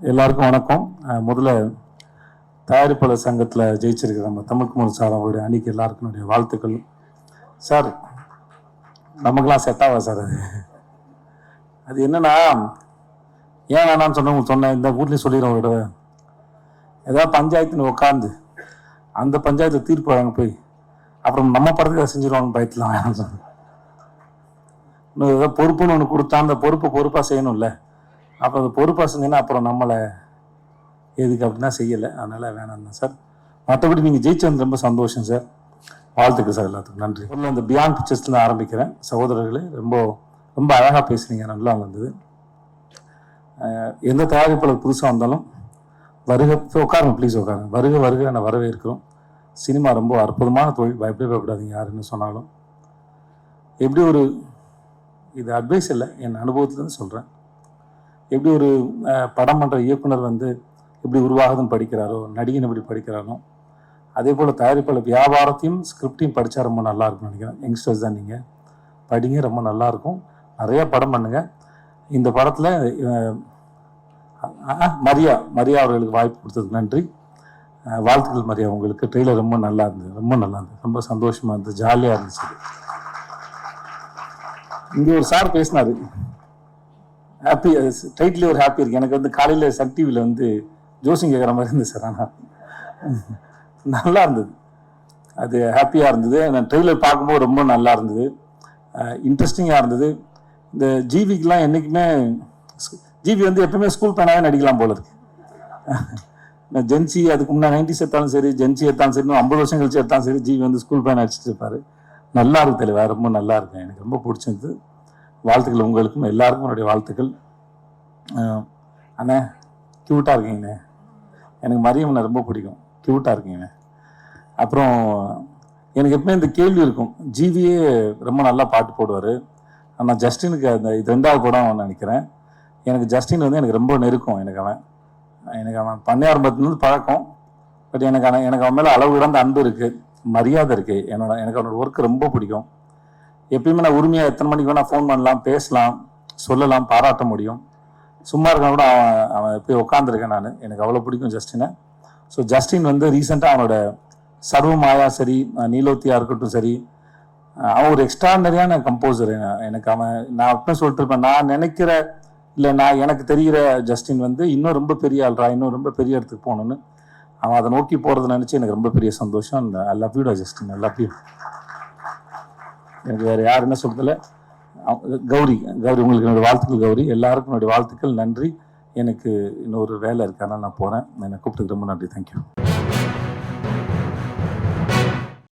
எல்லாருக்கும் வணக்கம். முதல்ல தயாரிப்பாளர் சங்கத்தில் ஜெயிச்சிருக்கிற நம்ம தமிழ்குமார் சார் அவருடைய அணிக்கு எல்லாருக்கும் என்னுடைய வாழ்த்துக்கள். சார் நமக்கெல்லாம் செட் ஆகா சார். அது என்னன்னா, ஏன் வேணான்னு சொன்னவங்க சொன்னேன், இந்த வீட்லேயும் சொல்லிடுறோம். விட ஏதாவது பஞ்சாயத்துன்னு உட்காந்து அந்த பஞ்சாயத்தில் தீர்ப்பு வழங்க போய் அப்புறம் நம்ம படத்துக்கு அதை செஞ்சிருவாங்க பயத்தில் வேணாம்னு சொன்னேன். இன்னும் ஏதாவது பொறுப்புன்னு ஒன்று கொடுத்தா அந்த பொறுப்பாக செய்யணும்ல. அப்போ அது பொறுப்பாக செஞ்சீங்கன்னா அப்புறம் நம்மளை எதுக்கு அப்படின்னா செய்யலை. அதனால் வேணாம் தான் சார். மற்றபடி நீங்கள் ஜெயிச்சது ரொம்ப சந்தோஷம் சார். வாழ்த்துக்கள் சார். எல்லாத்துக்கும் நன்றி. முதல்ல இந்த பியாண்ட் பிக்சர்ஸ்லாம் ஆரம்பிக்கிறேன். சகோதரர்களே, ரொம்ப ரொம்ப அழகாக பேசுனீங்க, நல்லா வந்தது. எந்த தயாரிப்பாளர் புதுசாக வந்தாலும் வருக, உட்காருங்க ப்ளீஸ் உட்காருங்க, வருக வருக நான் வரவேற்கிறோம். சினிமா ரொம்ப அற்புதமான தொழில், பயப்படாதீங்க யாருன்னு சொன்னாலும். எப்படி ஒரு, இது அட்வைஸ் இல்லை, என் அனுபவத்துலேருந்து சொல்கிறேன். எப்படி ஒரு படம் பண்ணுற இயக்குனர் வந்து எப்படி உருவாகுதுன்னு படிக்கிறாரோ, நடிகன் எப்படி படிக்கிறாரோ, அதே போல் தயாரிப்பாளர் வியாபாரத்தையும் ஸ்கிரிப்டையும் படித்தா ரொம்ப நல்லாயிருக்கும்னு நினைக்கிறேன். யங்ஸ்டர்ஸ் தான் நீங்கள், படிங்க, ரொம்ப நல்லாயிருக்கும். நிறையா படம் பண்ணுங்கள். இந்த படத்தில் மரியா அவர்களுக்கு வாய்ப்பு கொடுத்ததுக்கு நன்றி. வாழ்த்துக்கள் மரியா உங்களுக்கு. ட்ரெய்லர் ரொம்ப நல்லா இருந்தது, ரொம்ப சந்தோஷமாக இருந்தது, ஜாலியாக இருந்துச்சு. இங்கே ஒரு சார் பேசினார், ஹாப்பி டைட்டில் ஒரு ஹாப்பி இருக்குது. எனக்கு வந்து காலையில் சன் டிவியில் வந்து ஜோசிங் கேட்குற மாதிரி இருந்தது சார். ஆனால் நல்லா இருந்தது, அது ஹாப்பியாக இருந்தது. நான் ட்ரெய்லர் பார்க்கும்போது ரொம்ப நல்லா இருந்தது, இன்ட்ரெஸ்டிங்காக இருந்தது. இந்த ஜிவிக்கெலாம் என்றைக்குமே, ஜிவி வந்து எப்பவுமே ஸ்கூல் பையனாகவே நடிக்கலாம் போல இருக்கு. ஜென்சி அதுக்கு முன்னே 90s எடுத்தாலும் சரி, ஜென்சி எடுத்தாலும் சரி, 50 வருஷம் கழிச்சு எடுத்தாலும் சரி, ஜிவி வந்து ஸ்கூல் பையன் அடிச்சுட்டு இருப்பார். நல்லா இருக்கு தெளிவா, ரொம்ப நல்லா இருக்கு. எனக்கு ரொம்ப பிடிச்சிருந்தது. வாழ்த்துக்கள் உங்களுக்கும் எல்லாருக்கும் என்னுடைய வாழ்த்துக்கள். அண்ணே க்யூட்டாக இருக்கீங்கண்ணே. எனக்கு மரியம்ண்ணே ரொம்ப பிடிக்கும், க்யூட்டாக இருக்கீங்கண்ணே. அப்புறம் எனக்கு எப்பவுமே இந்த கேள்வி இருக்கும், ஜிவியே ரொம்ப நல்லா பாட்டு போடுவார். ஆனால் ஜஸ்டினுக்கு அந்த இது 2வது படம் நினைக்கிறேன். எனக்கு ஜஸ்டின் வந்து எனக்கு ரொம்ப நெருக்கம். எனக்கு அவன் பண்ணையாரம்பத்துலேருந்து பழக்கம். பட் எனக்கு அவன் மேலே அளவு கடந்த அன்பு இருக்குது, மரியாதை இருக்குது. எனக்கு அவனோட ஒர்க்கு ரொம்ப பிடிக்கும். எப்பயுமே நான் உரிமையாக எத்தனை மணிக்கு வேணால் ஃபோன் பண்ணலாம், பேசலாம், சொல்லலாம், பாராட்ட முடியும். சும்மா இருக்க கூட அவன் போய் உட்காந்துருக்கேன் நான். எனக்கு அவ்வளோ பிடிக்கும் ஜஸ்டினை. ஸோ ஜஸ்டின் வந்து ரீசெண்டாக அவனோட சர்வமாயா சரி, நீலோத்தியா இருக்கட்டும் சரி, அவன் ஒரு எக்ஸ்ட்ராடனரியான கம்போசர். எனக்கு நான் எப்பவும் சொல்லிட்டு இருப்பேன், நான் நினைக்கிற இல்லை எனக்கு தெரிகிற ஜஸ்டின் வந்து இன்னும் ரொம்ப பெரிய ஆள்ரா, இன்னும் ரொம்ப பெரிய இடத்துக்கு போகணுன்னு அவன் அதை நோக்கி போகிறத நினச்சி எனக்கு ரொம்ப பெரிய சந்தோஷம். ஐ லவ் யூடா ஜஸ்டின், ஐ லவ் யூ. எனக்கு வேறு யார் என்ன சொல்றதில்ல. கௌரி உங்களுக்கு என்னுடைய வாழ்த்துக்கள். கௌரி, எல்லாருக்கும் என்னுடைய வாழ்த்துக்கள், நன்றி. எனக்கு இன்னொரு வேலை இருக்கு, அதனால் நான் போகிறேன். என்னை கூப்பிட்டுக்கு ரொம்ப நன்றி. தேங்க்யூ.